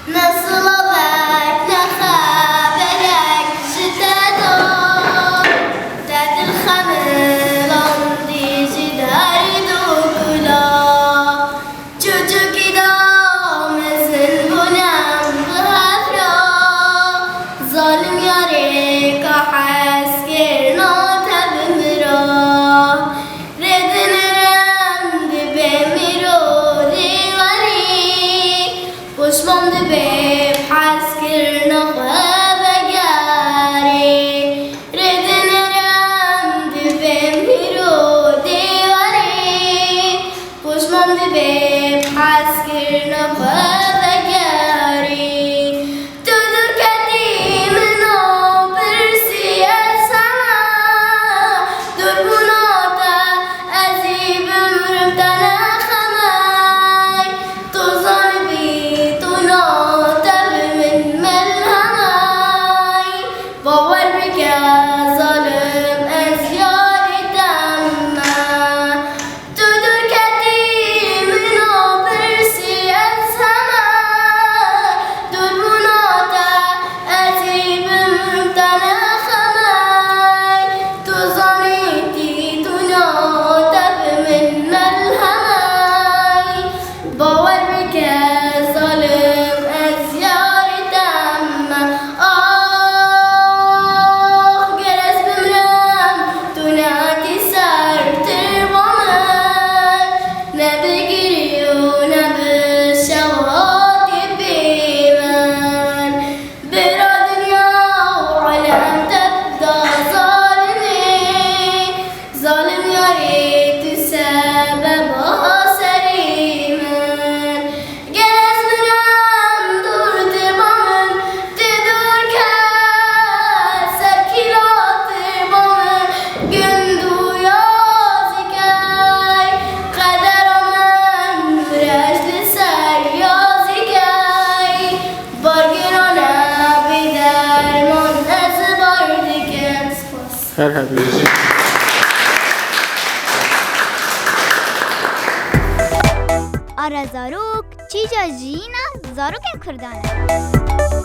Nasıl haber, ne haberek şiddeton Dedil xanılan dizi derdi okula Çocuk idamızın bunem gıhafra Zalim yare kahaskir natab mira Redinirem dibe miro divani Pushmam dibe haskir nakhaba gari Redinirem dibe miro divani Pushmam dibe haskir nakhaba gari Tudur katimno persi asama Durbunata azib mrtana khamay Tuzan bi tunatab min malhamay Bawar bika zalim azyari tamma Tudur katimno persi asama Durbunata azib mrtana khamay Tuzaniti tunatab min malhamay Bawar bika zalim azyari tamma Ah geres bimram tunati sartir baman Nebegiriyo nebşavati biman Bira dünya alem tebda zalimin Zalim yareti sebebaha serimen Geres bimram dur tirbaman Tidur ker serkilat tirbaman Gündu yazikay Kader aman rejli ser yazikay Bargirana biderman ez bardiken Her hepinizi. آره زاروک چی جا جینا زاروک کردانه